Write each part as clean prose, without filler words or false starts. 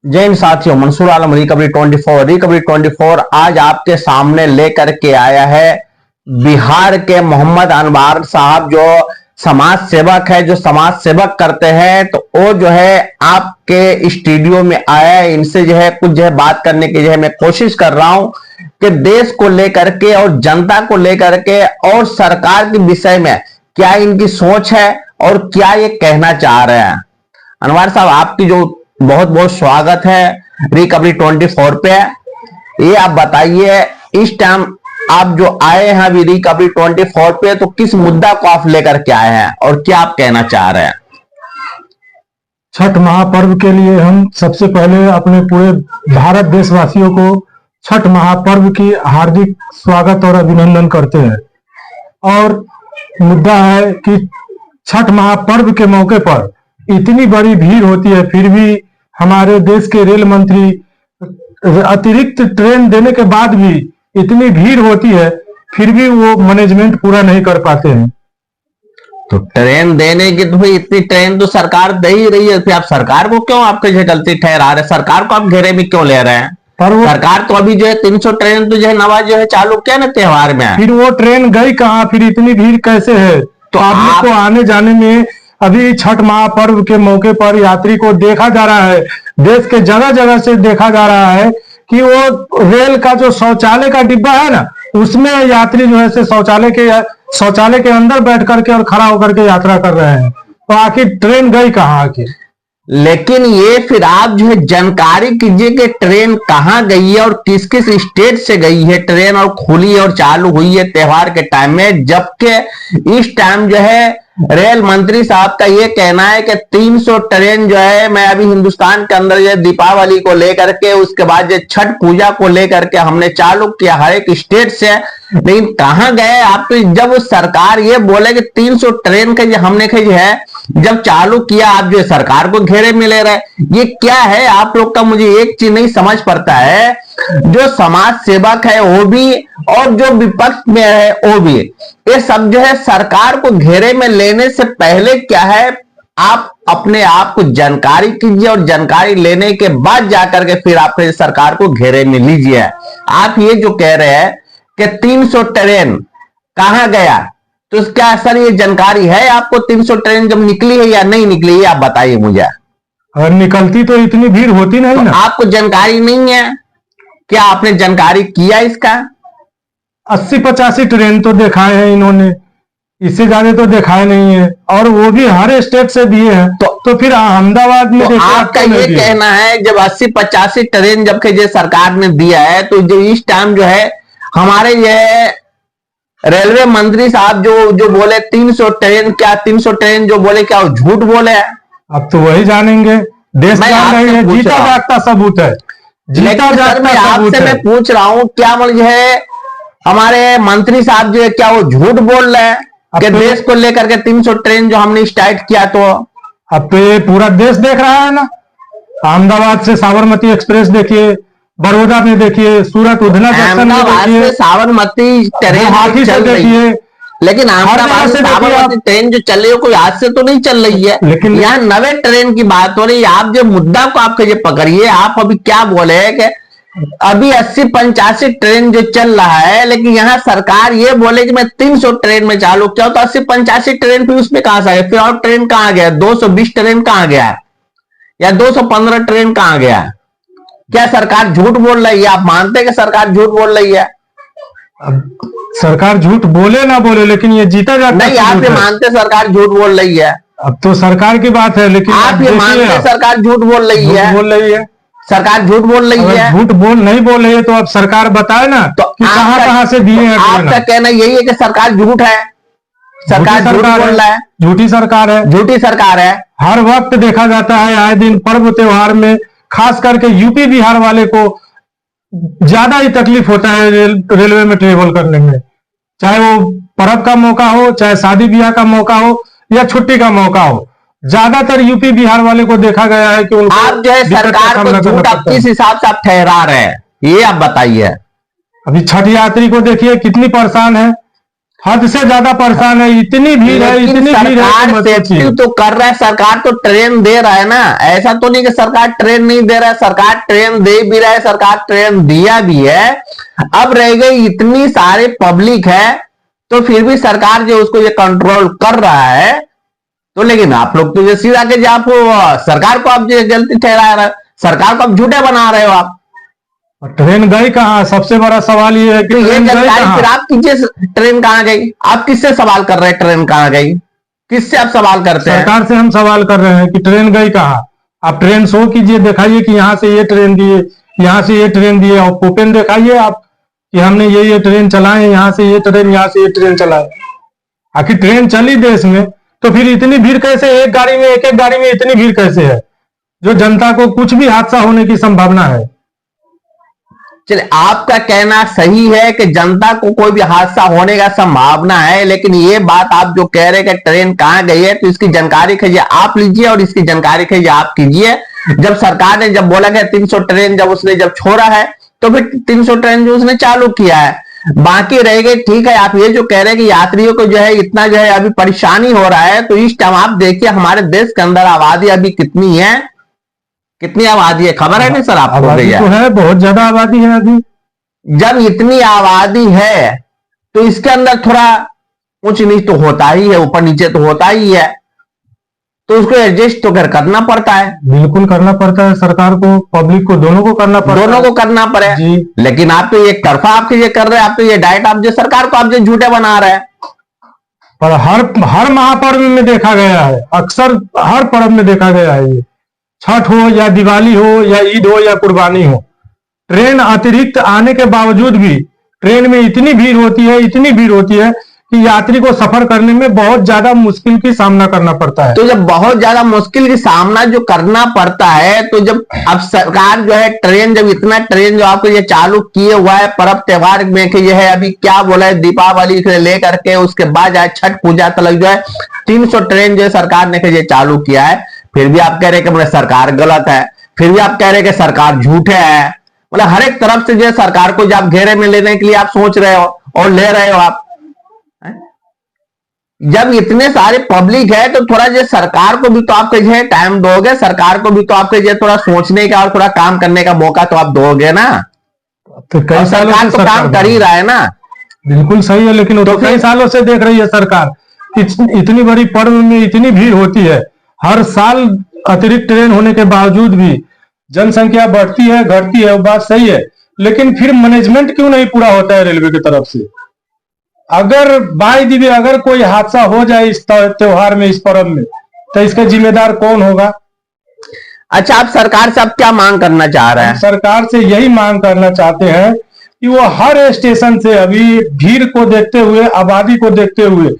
जय हिंद साथियों, मंसूर आलम रिकवरी 24 आज आपके सामने लेकर के आया है बिहार के मोहम्मद अनवर साहब, जो समाज सेवक है, जो समाज सेवक करते हैं। तो वो जो है आपके स्टूडियो में आया है। इनसे जो है कुछ जो है बात करने की जो है मैं कोशिश कर रहा हूं कि देश को लेकर के और जनता को लेकर के और सरकार के विषय में क्या इनकी सोच है और क्या ये कहना चाह रहे हैं। अनवर साहब, आपकी जो बहुत बहुत स्वागत है रिकवरी 24 पे। ये आप बताइए, इस टाइम आप जो आए हैं अभी रिकवरी 24 पे, तो किस मुद्दा को आप लेकर के आए हैं और क्या आप कहना चाह रहे हैं? छठ महापर्व के लिए हम सबसे पहले अपने पूरे भारत देशवासियों को छठ महापर्व की हार्दिक स्वागत और अभिनंदन करते हैं। और मुद्दा है कि छठ महापर्व के मौके पर इतनी बड़ी भीड़ होती है, फिर भी हमारे देश के रेल मंत्री अतिरिक्त ट्रेन देने के बाद भी इतनी भीड़ होती है, फिर भी वो मैनेजमेंट पूरा नहीं कर पाते हैं। तो ट्रेन देने की तो भाई इतनी ट्रेन तो सरकार दे ही रही है, फिर आप सरकार को क्यों आपके जो गलती ठहरा रहे हैं? सरकार को आप घेरे में क्यों ले रहे हैं? पर वो सरकार तो अभी जो है 300 ट्रेन तो जो है नवा जो है चालू किया ना त्योहार में, फिर वो ट्रेन गई कहाँ? फिर इतनी भीड़ कैसे है? तो आदमी को आने जाने में अभी छठ महापर्व के मौके पर यात्री को देखा जा रहा है, देश के जगह जगह से देखा जा रहा है कि वो रेल का जो शौचालय का डिब्बा है ना, उसमें यात्री जो है से शौचालय के अंदर बैठ करके और खड़ा होकर के यात्रा कर रहे हैं। तो आखिर ट्रेन गई कहाँ आखिर? लेकिन ये फिर आप जो है जानकारी कीजिए कि ट्रेन कहाँ गई है और किस किस स्टेट से गई है ट्रेन और खुली और चालू हुई है त्योहार के टाइम में। जबकि इस टाइम जो है रेल मंत्री साहब का ये कहना है कि 300 ट्रेन जो है मैं अभी हिंदुस्तान के अंदर जो दीपावली को लेकर के, उसके बाद जो छठ पूजा को लेकर के हमने चालू किया हर एक स्टेट से। लेकिन कहाँ गए आप? तो जब सरकार ये बोले कि 300 ट्रेन का जो हमने जो है जब चालू किया, आप जो सरकार को घेरे में ले रहे, ये क्या है आप लोग का? मुझे एक चीज नहीं समझ पड़ता है, जो समाज सेवक है वो भी और जो विपक्ष में है वो भी, ये सब जो है सरकार को घेरे में लेने से पहले क्या है, आप अपने आप को जानकारी कीजिए और जानकारी लेने के बाद जाकर के फिर आप सरकार को घेरे में लीजिए। आप ये जो कह रहे हैं कि 300 ट्रेन कहां गया, तो क्या सर ये जानकारी है आपको? 300 ट्रेन जब निकली है या नहीं निकली है, आप बताइए मुझे। और निकलती तो इतनी भीड़ होती नहीं तो ना। आपको जानकारी नहीं है? क्या आपने जानकारी किया इसका? 80-85 ट्रेन तो दिखाए हैं इन्होंने, इससे ज्यादा तो दिखाए नहीं है, और वो भी हर स्टेट से दिए हैं। तो फिर अहमदाबाद में तो आपका ये कहना है जब 80-85 ट्रेन जबकि जो सरकार ने दिया है, तो जो इस टाइम जो है हमारे ये रेलवे मंत्री साहब जो बोले 300 ट्रेन, क्या 300 ट्रेन जो बोले क्या वो झूठ बोले हैं? अब तो वही जानेंगे, देश जान रही है, जीता जागता सबूत है। जीता जागता सबूत है। मैं पूछ रहा हूँ, क्या मुझे हमारे मंत्री साहब जो है क्या वो झूठ बोल रहे हैं कि देश को लेकर के 300 ट्रेन जो हमने स्टार्ट किया? तो अब तो ये पूरा देश देख रहा है ना। अहमदाबाद से साबरमती एक्सप्रेस देखिए, बड़ौदा में देखिए, सूरत उधना जंक्शन में देखिए, साबरमती ट्रेन चल रही है। लेकिन अहमदाबाद से साबरमती ट्रेन जो चल रही है कोई आज से तो नहीं चल रही है, लेकिन यहाँ नवे ट्रेन की बात हो रही है। आप जो मुद्दा को आपके जो पकड़िए, आप अभी क्या बोले हैं कि अभी 80-85 ट्रेन जो चल रहा है, लेकिन यहाँ सरकार ये बोले कि मैं 300 ट्रेन में चालू किया, तो 80-85 ट्रेन फिर उसमें कहां से आ गया? फिर और ट्रेन कहां गया? 220 ट्रेन कहां गया है या 215 ट्रेन कहां गया है? क्या सरकार झूठ बोल रही है? आप मानते हैं कि सरकार झूठ बोल रही है? अब सरकार झूठ बोले ना बोले, लेकिन ये जीता जाता नहीं, आप ये मानते सरकार झूठ बोल रही है? अब तो सरकार की बात है, लेकिन आप ये मानते सरकार झूठ बोल रही है? सरकार झूठ बोल रही है? झूठ नहीं बोल रही है तो अब सरकार बताए ना तो कहां से दिए हैं। आपका कहना यही है कि सरकार झूठ है, सरकार झूठ बोल रहा है, झूठी सरकार है, झूठी सरकार है। हर वक्त देखा जाता है, आए दिन पर्व त्योहार में खास करके यूपी बिहार वाले को ज्यादा ही तकलीफ होता है रेलवे में ट्रेवल करने में, चाहे वो पर्व का मौका हो, चाहे शादी ब्याह का मौका हो या छुट्टी का मौका हो। ज्यादातर यूपी बिहार वाले को देखा गया है कि आप जो है सरकार को झूठ आप किस हिसाब से आप ठहरा रहे हैं, ये आप बताइए। अभी छठ यात्री को देखिए कितनी परेशान है, हद से ज्यादा परेशान है, इतनी भीड़ है, लेकिन इतनी भीड़ है कि सरकार मत सेफ्टी पूछिए। तो कर रहा है, सरकार तो ट्रेन दे रहा है ना, ऐसा तो नहीं कि सरकार ट्रेन नहीं दे रहा है, सरकार ट्रेन दे भी रहा है, सरकार ट्रेन दिया भी है। अब रह गई इतनी सारे पब्लिक है तो फिर भी सरकार जो उसको ये कंट्रोल कर रहा है, तो लेकिन आप लोग तो ये सीधा के आप सरकार को आप जो गलती ठहरा रहे हो, सरकार को आप झूठे बना रहे हो आप। और ट्रेन गई कहाँ? सबसे बड़ा सवाल ये है कि तो ये ट्रेन गई जानकारी फिर कहाँ? आप कीजिए, ट्रेन कहाँ गई? आप किससे सवाल कर रहे हैं ट्रेन कहाँ गई? किससे आप सवाल करते हैं? सरकार से हम सवाल कर रहे हैं कि ट्रेन गई कहाँ। आप ट्रेन शो कीजिए, दिखाइए कि यहाँ से ये ट्रेन दिए, यहाँ से ये ट्रेन दिए, और ओपन दिखाइए आप कि हमने ये ट्रेन चलाए, यहाँ से ये ट्रेन, यहाँ से ये ट्रेन चलाए। आखिर ट्रेन चली देश में तो फिर इतनी भीड़ कैसे? एक गाड़ी में, एक एक गाड़ी में इतनी भीड़ कैसे है, जो जनता को कुछ भी हादसा होने की संभावना है। चलिए, आपका कहना सही है कि जनता को कोई भी हादसा होने का संभावना है, लेकिन ये बात आप जो कह रहे हैं कि ट्रेन कहां गई है, तो इसकी जानकारी कीजिए आप लीजिए और इसकी जानकारी कीजिए आप कीजिए। जब सरकार ने जब बोला कि 300 ट्रेन जब उसने जब छोड़ा है, तो फिर 300 ट्रेन जो उसने चालू किया है, बाकी रह गए। ठीक है, आप ये जो कह रहे हैं कि यात्रियों को जो है इतना जो है अभी परेशानी हो रहा है, तो इस टाइम आप देखिए हमारे देश के अंदर आबादी अभी कितनी है, कितनी आबादी है, खबर है नहीं सर आपको? आबादी तो है, बहुत ज्यादा आबादी है अभी। जब इतनी आबादी है तो इसके अंदर थोड़ा ऊंच नीच तो होता ही है, ऊपर नीचे तो होता ही है, तो उसको एडजस्ट तो करना पड़ता है। बिल्कुल करना पड़ता है, सरकार को, पब्लिक को, दोनों को करना पड़ता है। दोनों को करना पड़े जी। लेकिन आप तो एक तरफा आप ये कर रहे हैं, आप तो ये डायरेक्ट आप जो सरकार को आप जो झूठे बना रहे हैं। पर हर महापर्व में देखा गया है, अक्सर हर पर्व में देखा गया है, ये छठ हो या दिवाली हो या ईद हो या कुर्बानी हो, ट्रेन अतिरिक्त आने के बावजूद भी ट्रेन में इतनी भीड़ होती है, इतनी भीड़ होती है कि यात्री को सफर करने में बहुत ज्यादा मुश्किल की सामना करना पड़ता है। तो जब बहुत ज्यादा मुश्किल की सामना जो करना पड़ता है, तो जब अब सरकार जो है ट्रेन, जब इतना ट्रेन जो आपको ये चालू किए हुआ है पर्व त्योहार में, कि ये है अभी क्या बोला है, दीपावली से लेकर के उसके बाद आए छठ पूजा तक जो है 300 ट्रेन जो है सरकार ने ये चालू किया है, फिर भी आप कह रहे हैं कि सरकार गलत है, फिर भी आप कह रहे हैं कि सरकार झूठे है। मतलब हर एक तरफ से जो है सरकार को जो आप घेरे में लेने के लिए आप सोच रहे हो और ले रहे हो आप। जब इतने सारे पब्लिक है तो थोड़ा जो सरकार को भी तो आप कहिए टाइम दोगे, सरकार को भी तो आप कहिए थोड़ा सोचने का और थोड़ा काम करने का मौका तो आप दोगे ना। तो कई सालों सरकार से तो काम कर ही रहा है ना। बिल्कुल सही है, लेकिन तो कई सालों से देख रही है सरकार, इतनी बड़ी पर्व में इतनी भीड़ होती है, हर साल अतिरिक्त ट्रेन होने के बावजूद भी जनसंख्या बढ़ती है, घटती है, वो बात सही है, लेकिन फिर मैनेजमेंट क्यों नहीं पूरा होता है रेलवे की तरफ से? अगर बाई दी अगर कोई हादसा हो जाए इस त्योहार में, इस पर्व में, तो इसका जिम्मेदार कौन होगा? अच्छा, आप सरकार से आप क्या मांग करना चाह रहे हैं? सरकार से यही मांग करना चाहते हैं कि वो हर स्टेशन से, अभी भीड़ को देखते हुए, आबादी को देखते हुए,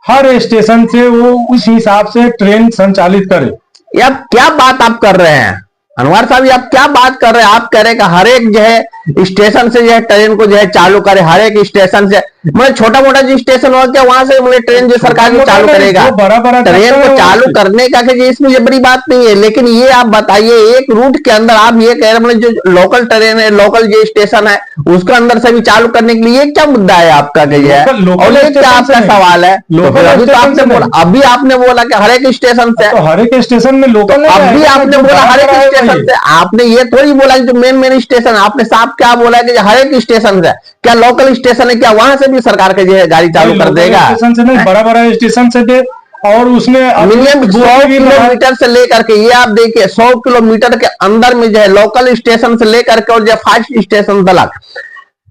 हर स्टेशन से वो उस हिसाब से ट्रेन संचालित करे। ये आप क्या बात आप कर रहे हैं अनवर साहब? ये आप क्या बात कर रहे हैं? आप कह रहे हैं कि हर एक जो है स्टेशन से जो है ट्रेन को जो है चालू करे, हर एक स्टेशन से, मतलब छोटा मोटा जो स्टेशन हो गया वहां से मतलब ट्रेन जो सरकार को चालू करेगा, बड़ा ट्रेन को चालू करने का कि इसमें ये बड़ी बात नहीं है। लेकिन ये आप बताइए, एक रूट के अंदर आप ये कह रहे हैं मतलब जो लोकल ट्रेन है, लोकल जो स्टेशन है उसके अंदर से भी चालू करने के लिए क्या मुद्दा है आपका? और ये क्या आपका सवाल है? अभी तो आपने बोला, अभी आपने बोला कि हर एक स्टेशन से, तो हर एक स्टेशन में लोकल, अभी आपने बोला हर एक स्टेशन से, आपने ये थोड़ी बोला जो मेन स्टेशन, आपने साफ क्या बोला कि हर एक स्टेशन से, क्या लोकल स्टेशन है क्या वहां से भी सरकार के जो है गाड़ी चालू कर देगा? स्टेशन से नहीं, बड़ा बड़ा स्टेशन से दे, और उसमें मिनिमम 100 किलोमीटर से लेकर के, ये आप देखिए 100 किलोमीटर के अंदर में जो है लोकल स्टेशन से लेकर के और जो फास्ट स्टेशन तक,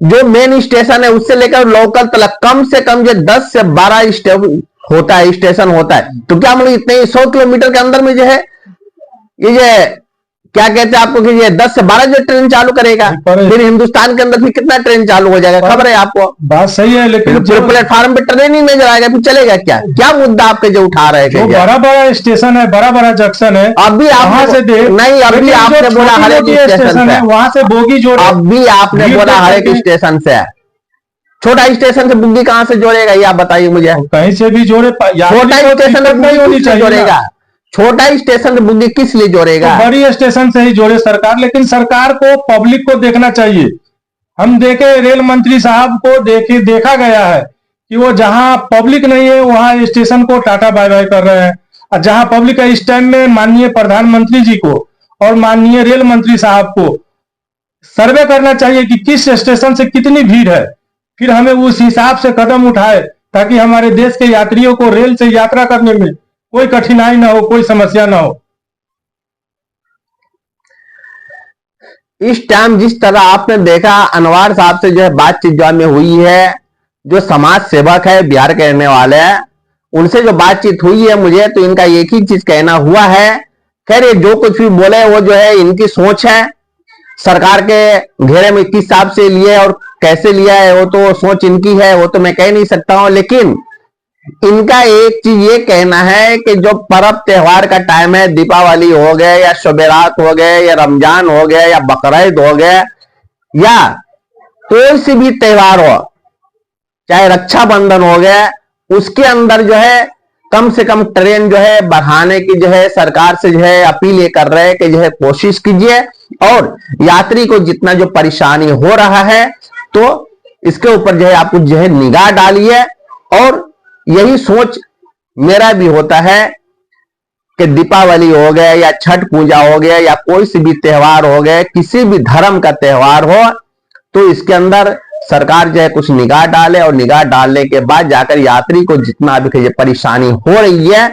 जो मेन स्टेशन है उससे लेकर लोकल तक कम से कम जो 10 से 12 होता है, स्टेशन होता है। तो क्या मतलब इतने 100 किलोमीटर के अंदर में जो है ये क्या कहते हैं आपको कि ये 10 से 12 जो ट्रेन चालू करेगा, फिर हिंदुस्तान के अंदर फिर कितना ट्रेन चालू हो जाएगा? खबर है आपको? बात सही है, लेकिन प्लेटफॉर्म पे ट्रेन ही नहीं आएगा, फिर चलेगा क्या? क्या मुद्दा आपके जो उठा रहे थे? बड़ा बड़ा स्टेशन है, बड़ा बड़ा जंक्शन है, अभी आप से नहीं, अभी आपने बोला हर एक स्टेशन से, वहां से बोगी जोड़, अभी आपने बोला हर एक स्टेशन से, छोटा स्टेशन से बुग्गी कहां से जोड़ेगा ये आप बताइए मुझे? कहीं से भी जोड़े, छोटा स्टेशन से नहीं होनी चाहिए, जोड़ेगा छोटा स्टेशन से बुग्गी किस लिए जोड़ेगा? तो बड़ी स्टेशन से ही जोड़े सरकार, लेकिन सरकार को पब्लिक को देखना चाहिए। हम देखे रेल मंत्री साहब को देखा गया है कि वो जहां पब्लिक नहीं है वहां स्टेशन को टाटा बाय बाय कर रहे हैं, और जहां पब्लिक है इस टाइम में माननीय प्रधानमंत्री जी को और माननीय रेल मंत्री साहब को सर्वे करना चाहिए कि किस स्टेशन से कितनी भीड़ है, फिर हमें उस हिसाब से कदम उठाए ताकि हमारे देश के यात्रियों को रेल से यात्रा करने में कोई कठिनाई ना हो, कोई समस्या ना हो। इस टाइम जिस तरह आपने देखा अनवर साहब से जो है बातचीत जो में हुई है, जो समाज सेवक है बिहार के रहने वाले हैं, उनसे जो बातचीत हुई है मुझे तो इनका एक ही चीज कहना हुआ है। खैर ये जो कुछ भी बोले वो जो है इनकी सोच है, सरकार के घेरे में किस हिसाब से लिए और कैसे लिया है वो तो सोच इनकी है, वो तो मैं कह नहीं सकता हूं। लेकिन इनका एक चीज ये कहना है कि जो पर्व त्योहार का टाइम है, दीपावली हो गए या शब-ए-रात हो गए या रमजान हो गए या बकरीद हो गए या कोई सी भी त्योहार हो, चाहे रक्षाबंधन हो गया, उसके अंदर जो है कम से कम ट्रेन जो है बढ़ाने की जो है सरकार से जो है अपील ये कर रहे हैं कि जो है कोशिश कीजिए और यात्री को जितना जो परेशानी हो रहा है तो इसके ऊपर जो है आप जो है निगाह डालिए। और यही सोच मेरा भी होता है कि दीपावली हो गया या छठ पूजा हो गया या कोई सी भी त्योहार हो गए, किसी भी धर्म का त्योहार हो तो इसके अंदर सरकार जो है कुछ निगाह डाले और निगाह डालने के बाद जाकर यात्री को जितना भी ये परेशानी हो रही है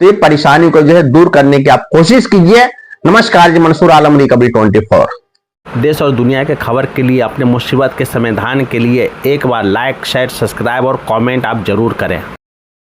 तो ये परेशानी को जो है दूर करने की आप कोशिश कीजिए। नमस्कार जी, मंसूर आलम, रिकवरी 24। देश और दुनिया के खबर के लिए, अपने मुसीबत के समाधान के लिए एक बार लाइक, शेयर, सब्सक्राइब और कमेंट आप जरूर करें।